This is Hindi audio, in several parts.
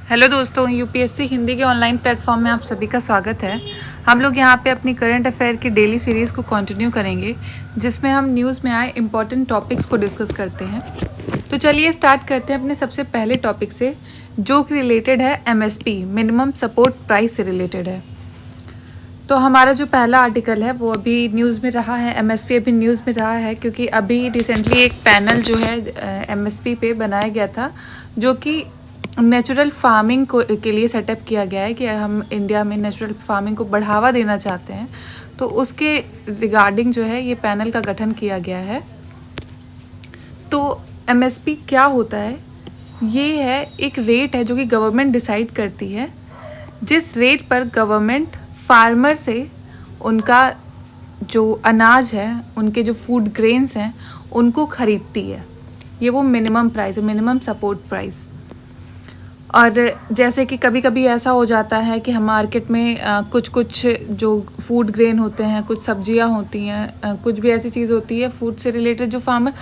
हेलो दोस्तों, यूपीएससी हिंदी के ऑनलाइन प्लेटफॉर्म में आप सभी का स्वागत है। हम लोग यहाँ पे अपनी करंट अफेयर की डेली सीरीज़ को कंटिन्यू करेंगे, जिसमें हम न्यूज़ में आए इम्पॉर्टेंट टॉपिक्स को डिस्कस करते हैं। तो चलिए स्टार्ट करते हैं अपने सबसे पहले टॉपिक से, जो कि रिलेटेड है एमएसपी, मिनिमम सपोर्ट प्राइस से रिलेटेड है। तो हमारा जो पहला आर्टिकल है वो अभी न्यूज़ में रहा है, एमएसपी अभी न्यूज़ में रहा है, क्योंकि अभी रिसेंटली एक पैनल जो है एमएसपी पे बनाया गया था, जो कि नेचुरल फार्मिंग को के लिए सेटअप किया गया है कि हम इंडिया में नेचुरल फार्मिंग को बढ़ावा देना चाहते हैं। तो उसके रिगार्डिंग जो है ये पैनल का गठन किया गया है। तो एमएसपी क्या होता है? ये है एक रेट है जो कि गवर्नमेंट डिसाइड करती है, जिस रेट पर गवर्नमेंट फार्मर से उनका जो अनाज है, उनके जो फूड ग्रेन्स हैं, उनको ख़रीदती है। ये वो मिनिमम प्राइस है, मिनिमम सपोर्ट प्राइस। और जैसे कि कभी कभी ऐसा हो जाता है कि हम मार्केट में कुछ कुछ जो फूड ग्रेन होते हैं, कुछ सब्जियां होती हैं, कुछ भी ऐसी चीज़ होती है फूड से रिलेटेड, जो फार्मर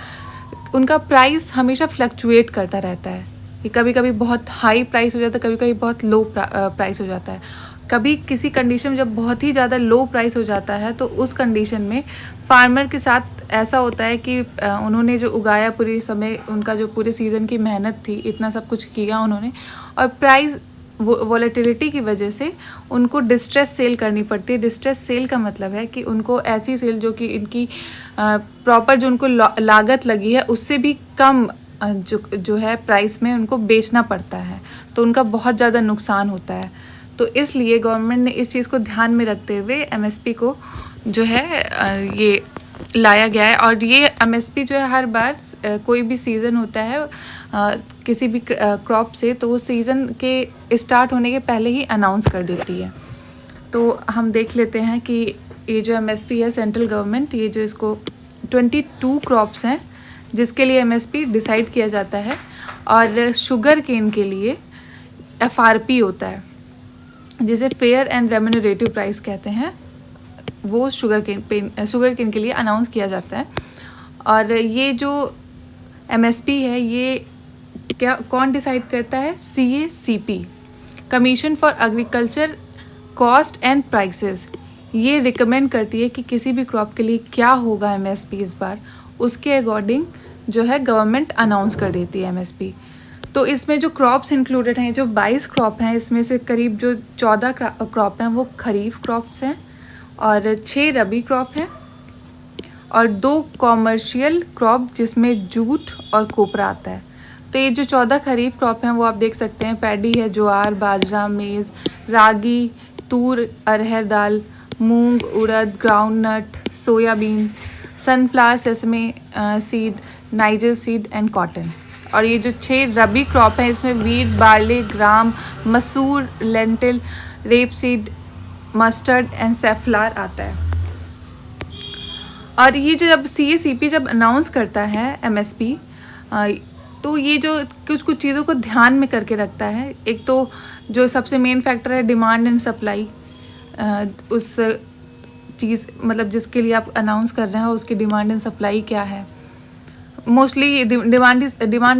उनका प्राइस हमेशा फ्लक्चुएट करता रहता है कि कभी कभी बहुत हाई प्राइस हो जाता है, कभी कभी बहुत लो प्राइस हो जाता है। कभी किसी कंडीशन में जब बहुत ही ज़्यादा लो प्राइस हो जाता है, तो उस कंडीशन में फार्मर के साथ ऐसा होता है कि उन्होंने जो उगाया पूरे समय, उनका जो पूरे सीज़न की मेहनत थी, इतना सब कुछ किया उन्होंने, और प्राइस वॉलेटिलिटी की वजह से उनको डिस्ट्रेस सेल करनी पड़ती है। डिस्ट्रेस सेल का मतलब है कि उनको ऐसी सेल जो कि इनकी प्रॉपर जो उनको लागत लगी है उससे भी कम जो है प्राइस में उनको बेचना पड़ता है, तो उनका बहुत ज़्यादा नुकसान होता है। तो इसलिए गवर्नमेंट ने इस चीज़ को ध्यान में रखते हुए एमएसपी को जो है ये लाया गया है। और ये एमएसपी जो है हर बार कोई भी सीज़न होता है किसी भी क्रॉप से, तो वो सीज़न के स्टार्ट होने के पहले ही अनाउंस कर देती है। तो हम देख लेते हैं कि ये जो एमएसपी है, सेंट्रल गवर्नमेंट ये जो इसको 22 क्रॉप्स हैं जिसके लिए एमएसपी डिसाइड किया जाता है। और शुगर केन के लिए एफआरपी होता है, जिसे फेयर एंड रेम्यूनरेटिव प्राइस कहते हैं, वो शुगर केन के लिए अनाउंस किया जाता है। और ये जो एमएसपी है ये कौन डिसाइड करता है? CACP, commission for agriculture cost and prices. ये रिकमेंड करती है कि किसी भी क्रॉप के लिए क्या होगा एमएसपी इस बार, उसके अकॉर्डिंग जो है गवर्नमेंट अनाउंस कर देती है एमएसपी। तो इसमें जो क्रॉप्स इंक्लूडेड हैं, जो 22 क्रॉप हैं, इसमें से करीब जो 14 क्रॉप हैं वो खरीफ क्रॉप्स हैं, और 6 रबी क्रॉप हैं, और 2 कॉमर्शियल क्रॉप जिसमें जूट और कोपरा आता है। तो ये जो 14 खरीफ क्रॉप हैं वो आप देख सकते हैं, पैडी है, ज्वार, बाजरा, मेज़, रागी, तूर, अरहर दाल, मूंग, उड़द, groundnut, soyabean, sunflower, sesame seed, niger seed and cotton. और ये जो 6 रबी क्रॉप हैं इसमें वीट, बार्ले, ग्राम, मसूर, lentil, rape seed, mustard and safflower आता है। और ये जो जब CACP जब अनाउंस करता है एमएसपी, तो ये जो कुछ कुछ चीज़ों को ध्यान में करके रखता है। एक तो जो सबसे मेन फैक्टर है डिमांड एंड सप्लाई, उस चीज़ मतलब जिसके लिए आप अनाउंस कर रहे हैं उसकी डिमांड एंड सप्लाई क्या है। मोस्टली डिमांड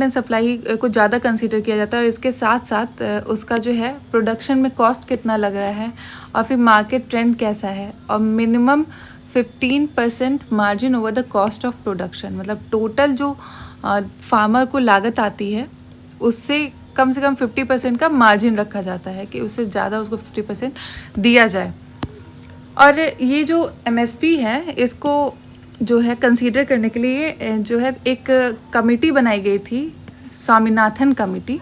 एंड सप्लाई को ज़्यादा कंसीडर किया जाता है, और इसके साथ साथ उसका जो है प्रोडक्शन में कॉस्ट कितना लग रहा है, और फिर मार्केट ट्रेंड कैसा है, और minimum 15% margin over the cost of production, मतलब टोटल जो फार्मर को लागत आती है उससे कम से कम 50% का मार्जिन रखा जाता है कि उससे ज़्यादा उसको 50% दिया जाए। और ये जो एमएसपी है इसको जो है कंसीडर करने के लिए जो है एक कमेटी बनाई गई थी, स्वामीनाथन कमेटी।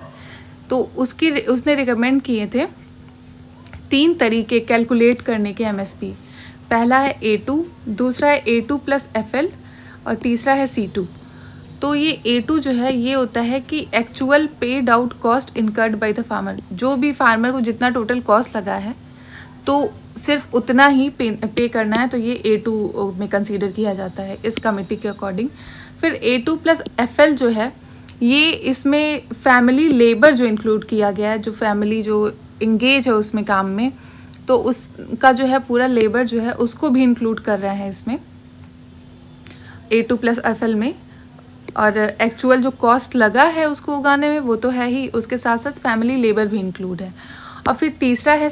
तो उसने रिकमेंड किए थे 3 तरीके कैलकुलेट करने के एमएसपी। पहला है A2, दूसरा है A2 + FL, और तीसरा है C2। तो ये A2 जो है ये होता है कि actual paid out cost incurred by the farmer, जो भी फार्मर को जितना टोटल कॉस्ट लगा है तो सिर्फ उतना ही पे करना है, तो ये A2 में कंसीडर किया जाता है इस कमेटी के अकॉर्डिंग। फिर A2 + FL जो है ये इसमें फैमिली लेबर जो इंक्लूड किया गया है, जो फैमिली जो इंगेज है उसमें काम में, तो उसका जो है पूरा लेबर जो है उसको भी इंक्लूड कर रहे हैं इसमें A2 + FL में। और एक्चुअल जो कॉस्ट लगा है उसको उगाने में वो तो है ही, उसके साथ साथ फैमिली लेबर भी इंक्लूड है। और फिर तीसरा है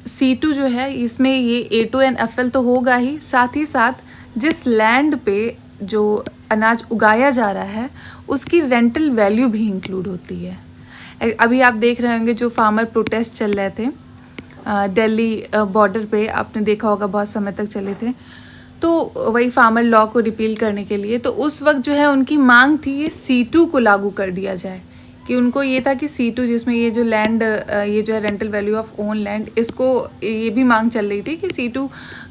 C2 जो है इसमें ये A2 and FL तो होगा ही, साथ जिस लैंड पे जो अनाज उगाया जा रहा है उसकी रेंटल वैल्यू भी इंक्लूड होती है। अभी आप देख रहे होंगे जो फार्मर प्रोटेस्ट चल रहे थे दिल्ली बॉर्डर पे, आपने देखा होगा बहुत समय तक चले थे, तो वही फार्मर लॉ को रिपील करने के लिए, तो उस वक्त जो है उनकी मांग थी ये C2 को लागू कर दिया जाए, कि उनको ये था कि C2 जिसमें ये जो लैंड ये जो है rental value of own land, इसको ये भी मांग चल रही थी कि C2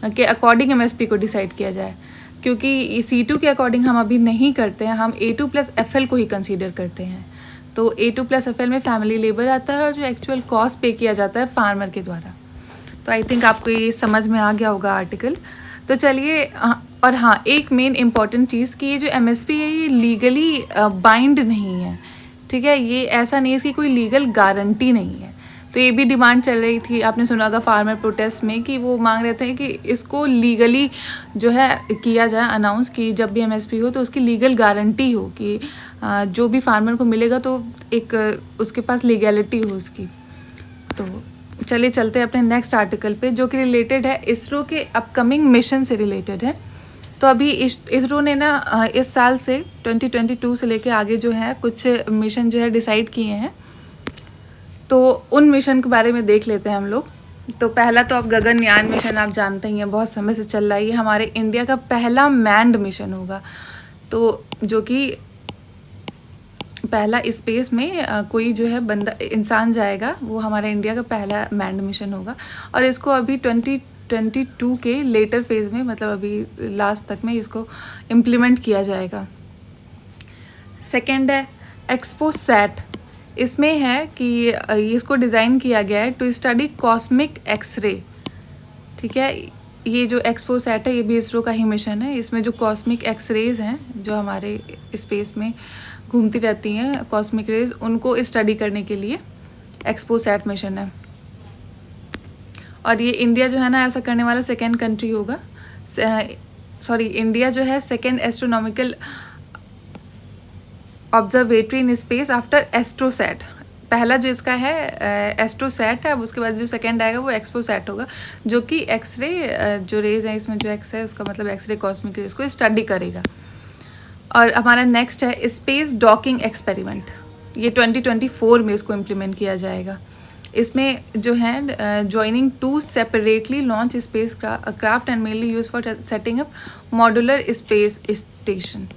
के अकॉर्डिंग MSP को डिसाइड किया जाए, क्योंकि C2 के अकॉर्डिंग हम अभी नहीं करते हैं, हम A2+FL को ही कंसीडर करते हैं। तो A2+FL में फैमिली लेबर आता है और जो एक्चुअल कॉस्ट पे किया जाता है फार्मर के द्वारा। तो आई थिंक आपको ये समझ में आ गया होगा आर्टिकल। तो चलिए, और हाँ, एक मेन इम्पॉर्टेंट चीज़ कि ये जो MSP है ये लीगली बाइंड नहीं है, ठीक है, ये ऐसा नहीं है, इसकी कोई लीगल गारंटी नहीं है। तो ये भी डिमांड चल रही थी, आपने सुना होगा फार्मर प्रोटेस्ट में, कि वो मांग रहे थे कि इसको लीगली जो है किया जाए अनाउंस, कि जब भी MSP हो तो उसकी लीगल गारंटी हो, कि जो भी फार्मर को मिलेगा तो एक उसके पास लीगैलिटी हो उसकी। तो चलिए चलते हैं अपने नेक्स्ट आर्टिकल पे, जो कि रिलेटेड है इसरो के अपकमिंग मिशन से रिलेटेड है। तो अभी इसरो ने ना इस साल से 2022 से लेके आगे जो है कुछ मिशन जो है डिसाइड किए हैं, तो उन मिशन के बारे में देख लेते हैं हम लोग। तो पहला तो अब गगनयान मिशन आप जानते ही हैं, बहुत समय से चल रहा है, ये हमारे इंडिया का पहला मैन्ड मिशन होगा, तो जो कि पहला स्पेस में कोई जो है बंदा इंसान जाएगा, वो हमारे इंडिया का पहला मैन्ड मिशन होगा। और इसको अभी 2022 के लेटर फेज में, मतलब अभी लास्ट तक में इसको इम्प्लीमेंट किया जाएगा। सेकेंड है एक्सपोसैट। इसमें है कि इसको डिज़ाइन किया गया है टू स्टडी कॉस्मिक एक्सरे, ठीक है। ये जो एक्सपोसैट है ये भी इसरो का ही मिशन है। इसमें जो कॉस्मिक एक्सरेज हैं जो हमारे स्पेस में घूमती रहती हैं, कॉस्मिक रेज, उनको स्टडी करने के लिए एक्सपोसैट मिशन है। और ये इंडिया जो है ना ऐसा करने वाला सेकेंड कंट्री होगा, सॉरी, इंडिया जो है second astronomical observatory in space after AstroSat. पहला जो इसका है एस्ट्रोसैट है, अब उसके बाद जो सेकंड आएगा वो एक्सपोसैट होगा, जो कि एक्सरे जो रेज है, इसमें जो एक्स है उसका मतलब एक्सरे कॉस्मिक रेज को स्टडी करेगा। और हमारा नेक्स्ट है स्पेस डॉकिंग एक्सपेरिमेंट, ये 2024 में इसको इम्प्लीमेंट किया जाएगा। इसमें जो है joining 2 separately launch space craft and mainly use for setting up modular space station,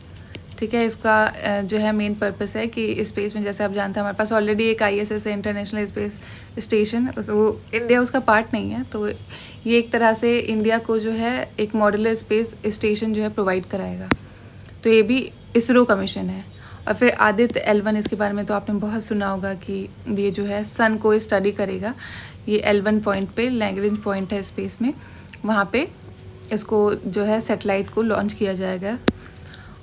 ठीक है। इसका जो है मेन पर्पस है कि स्पेस में, जैसे आप जानते हैं हमारे पास ऑलरेडी एक ISS है, इंटरनेशनल स्पेस स्टेशन, वो इंडिया उसका पार्ट नहीं है, तो ये एक तरह से इंडिया को जो है एक मॉड्यूलर स्पेस स्टेशन जो है प्रोवाइड कराएगा। तो ये भी इसरो का मिशन है। और फिर आदित्य L1, इसके बारे में तो आपने बहुत सुना होगा कि ये जो है सन को स्टडी करेगा। ये L1 पॉइंट पे, लैग्रेंज पॉइंट है स्पेस में, वहाँ पे इसको जो है सैटेलाइट को लॉन्च किया जाएगा।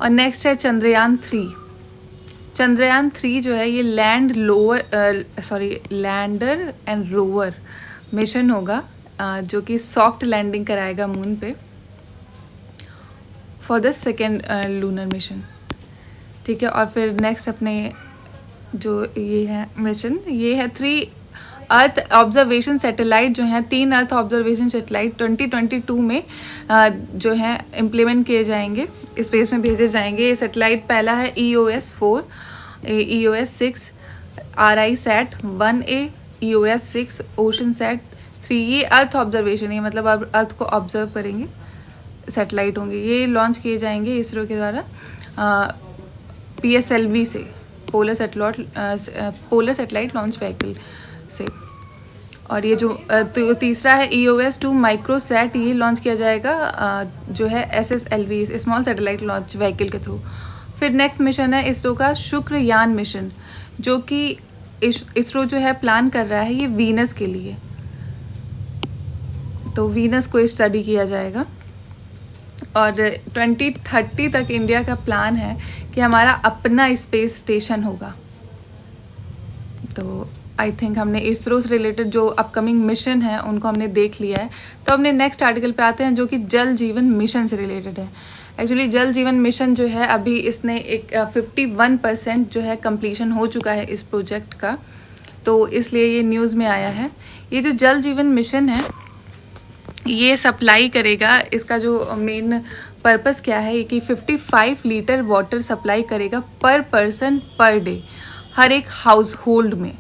और नेक्स्ट है चंद्रयान 3। चंद्रयान 3 जो है ये लैंडर एंड रोवर मिशन होगा, जो कि सॉफ्ट लैंडिंग कराएगा मून पे for the second lunar mission, ठीक है। और फिर नेक्स्ट अपने जो ये है मिशन, ये है 3 अर्थ ऑब्जर्वेशन सैटेलाइट, जो हैं 3 अर्थ ऑब्जर्वेशन सैटेलाइट 2022 में जो है इम्प्लीमेंट किए जाएंगे, स्पेस में भेजे जाएंगे। ये सैटेलाइट पहला है EOS 4, EOS 6, RISAT 1A, EOS 6, OceanSat 3। ये अर्थ ऑब्जर्वेशन, ये मतलब अब अर्थ को ऑब्जर्व करेंगे सैटेलाइट होंगे, ये लॉन्च किए जाएंगे इसरो के द्वारा PSLV से, पोलर सैटेलाइट लॉन्च व्हीकल से। और ये जो तीसरा है EOS 2 माइक्रोसैट, ये लॉन्च किया जाएगा जो है SSLV, small satellite launch vehicle के थ्रू। फिर नेक्स्ट मिशन है इसरो का शुक्रयान मिशन, जो कि इसरो जो है प्लान कर रहा है ये वीनस के लिए, तो वीनस को स्टडी किया जाएगा। और 2030 तक इंडिया का प्लान है कि हमारा अपना स्पेस स्टेशन होगा। तो आई थिंक हमने इसरो से रिलेटेड जो अपकमिंग मिशन है उनको हमने देख लिया है। तो हमने नेक्स्ट आर्टिकल पे आते हैं, जो कि जल जीवन मिशन से रिलेटेड है। एक्चुअली जल जीवन मिशन जो है अभी इसने एक 51% जो है कंप्लीशन हो चुका है इस प्रोजेक्ट का, तो इसलिए ये न्यूज़ में आया है। ये जो जल जीवन मिशन है ये सप्लाई करेगा, इसका जो मेन पर्पस क्या है कि 55 लीटर वाटर सप्लाई करेगा पर पर्सन पर डे हर एक हाउस होल्ड में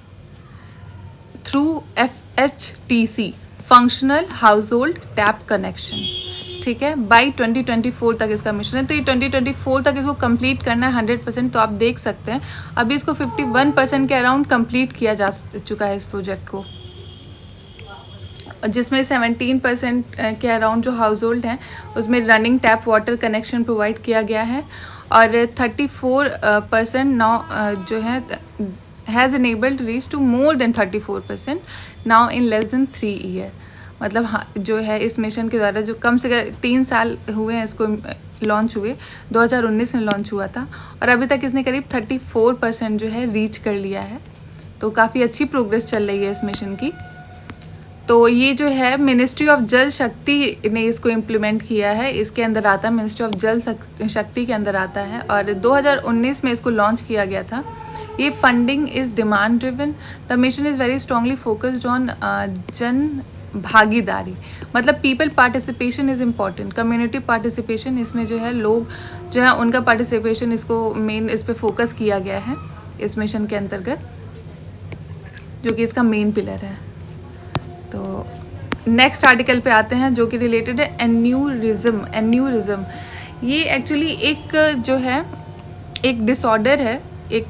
through FHTC functional house hold tap connection. ठीक है, बाई 2024 तक इसका मिशन है। तो ये 2024 तक इसको कंप्लीट करना है 100%। तो आप देख सकते हैं अभी इसको 51% के अराउंड कंप्लीट किया जा चुका है इस प्रोजेक्ट को, जिसमें 17% के अराउंड जो हाउस होल्ड हैं उसमें running tap water connection provide किया गया है, और 34% नाउ जो है has enabled reach to more than 34% now in less than 3 year. मतलब हाँ, जो है इस मिशन के द्वारा जो कम से कम 3 साल हुए हैं इसको लॉन्च हुए, 2019 में लॉन्च हुआ था, और अभी तक इसने करीब 34% जो है रीच कर लिया है। तो काफ़ी अच्छी प्रोग्रेस चल रही है इस मिशन की। तो ये जो है मिनिस्ट्री ऑफ जल शक्ति ने इसको इम्प्लीमेंट किया है, इसके अंदर आता है, मिनिस्ट्री ऑफ जल शक्ति के अंदर आता है, और 2019 में इसको लॉन्च किया गया था। ये funding is demand driven. The mission is very strongly focused on जन भागीदारी, मतलब people participation is important, community participation. इसमें जो है लोग जो है उनका पार्टिसिपेशन, इसको मेन इस पे फोकस किया गया है इस मिशन के अंतर्गत, जो कि इसका मेन पिलर है। तो नेक्स्ट आर्टिकल पे आते हैं जो कि रिलेटेड है एन्यूरिज्म। एन्यूरिज्म ये एक्चुअली एक जो है एक डिसऑर्डर है, एक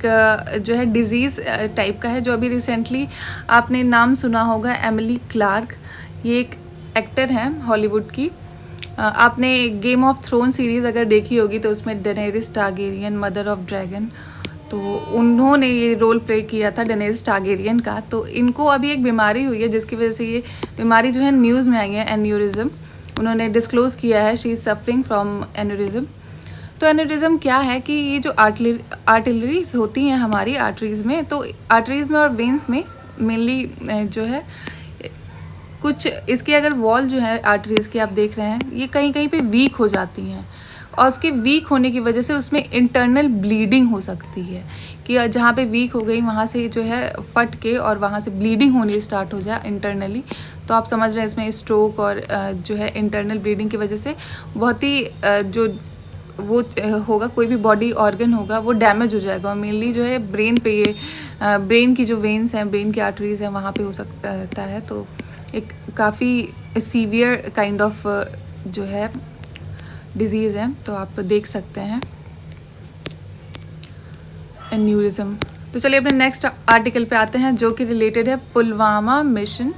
जो है डिजीज़ टाइप का है, जो अभी रिसेंटली आपने नाम सुना होगा, एमिली क्लार्क। ये एक एक्टर हैं हॉलीवुड की। आपने गेम ऑफ थ्रोन सीरीज़ अगर देखी होगी तो उसमें Daenerys Targaryen, mother of dragon, तो उन्होंने ये रोल प्ले किया था डेनेरिस टारगेरियन का। तो इनको अभी एक बीमारी हुई है जिसकी वजह से ये बीमारी जो है न्यूज़ में आई है, एन्यूरिज्म। उन्होंने डिस्क्लोज़ किया है she is suffering from aneurysm. तो एन्यूरिज्म क्या है कि ये जो आर्टरीज होती हैं हमारी आर्टरीज़ में, तो आर्टरीज़ में और वेंस में मेनली जो है कुछ इसके अगर वॉल जो है आर्टरीज़ की आप देख रहे हैं ये कहीं कहीं पे वीक हो जाती हैं, और उसके वीक होने की वजह से उसमें इंटरनल ब्लीडिंग हो सकती है कि जहाँ पे वीक हो गई वहाँ से जो है फट के और वहाँ से ब्लीडिंग होनी स्टार्ट हो जाए इंटरनली। तो आप समझ रहे हैं इसमें स्ट्रोक और जो है इंटरनल ब्लीडिंग की वजह से बहुत ही जो वो होगा, कोई भी बॉडी ऑर्गन होगा वो डैमेज हो जाएगा, और मेनली जो है ब्रेन पे ये ब्रेन की जो वेन्स हैं, ब्रेन की आर्टरीज़ हैं, वहाँ पे हो सकता है। तो एक काफ़ी सीवियर काइंड ऑफ जो है डिजीज़ है, तो आप देख सकते हैं एन्यूरिज्म। तो चलिए अपने नेक्स्ट आर्टिकल पे आते हैं जो कि रिलेटेड है पुलवामा मिशन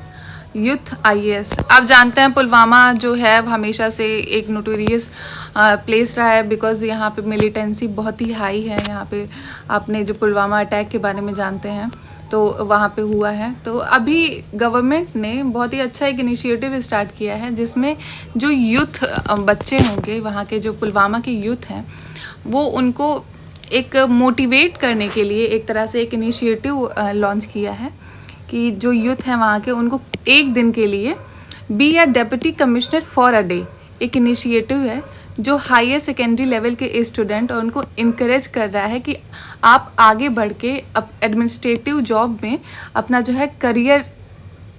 यूथ IAS। आप जानते हैं पुलवामा जो है हमेशा से एक नोटोरियस प्लेस रहा है, बिकॉज़ यहाँ पे मिलिटेंसी बहुत ही हाई है। यहाँ पे आपने जो पुलवामा अटैक के बारे में जानते हैं तो वहाँ पे हुआ है। तो अभी गवर्नमेंट ने बहुत ही अच्छा एक इनिशिएटिव स्टार्ट किया है जिसमें जो यूथ बच्चे होंगे, वहाँ के जो पुलवामा के यूथ हैं, वो उनको एक मोटिवेट करने के लिए एक तरह से एक इनिशिएटिव लॉन्च किया है कि जो यूथ हैं वहाँ के, उनको एक दिन के लिए be a deputy commissioner for a day, एक इनिशिएटिव है जो हायर सेकेंडरी लेवल के स्टूडेंट और उनको इनकरेज कर रहा है कि आप आगे बढ़ के अब एडमिनिस्ट्रेटिव जॉब में अपना जो है करियर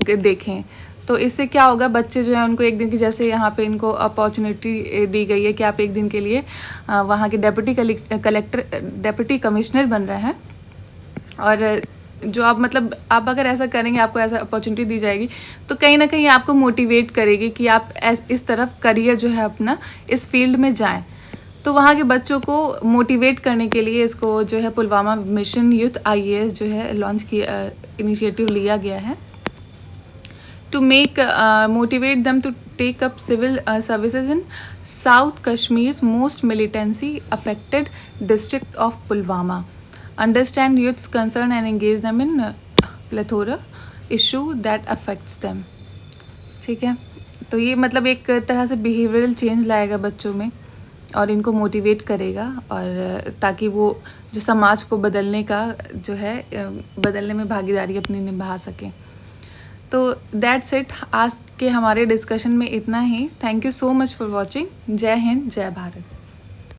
देखें। तो इससे क्या होगा, बच्चे जो है उनको एक दिन की, जैसे यहाँ पे इनको अपॉर्चुनिटी दी गई है कि आप एक दिन के लिए वहाँ के डेप्यूटी कमिश्नर बन रहे हैं, और जो आप मतलब आप अगर ऐसा करेंगे, आपको ऐसा अपॉर्चुनिटी दी जाएगी तो कहीं ना कहीं आपको मोटिवेट करेगी कि आप इस तरफ करियर जो है अपना इस फील्ड में जाएं। तो वहाँ के बच्चों को मोटिवेट करने के लिए इसको जो है पुलवामा मिशन यूथ IAS जो है लॉन्च किया, इनिशिएटिव लिया गया है to make motivate them to take up civil services in south Kashmir most militancy affected district of Pulwama, understand youth's concern and engage them in plethora issue that affects them। ठीक है, तो ये मतलब एक तरह से बिहेवियरल चेंज लाएगा बच्चों में और इनको मोटिवेट करेगा, और ताकि वो जो समाज को बदलने का जो है बदलने में भागीदारी अपनी निभा सकें। तो दैट्स इट, आज के हमारे डिस्कशन में इतना ही। Thank you so much for watching. जय हिंद, जय भारत।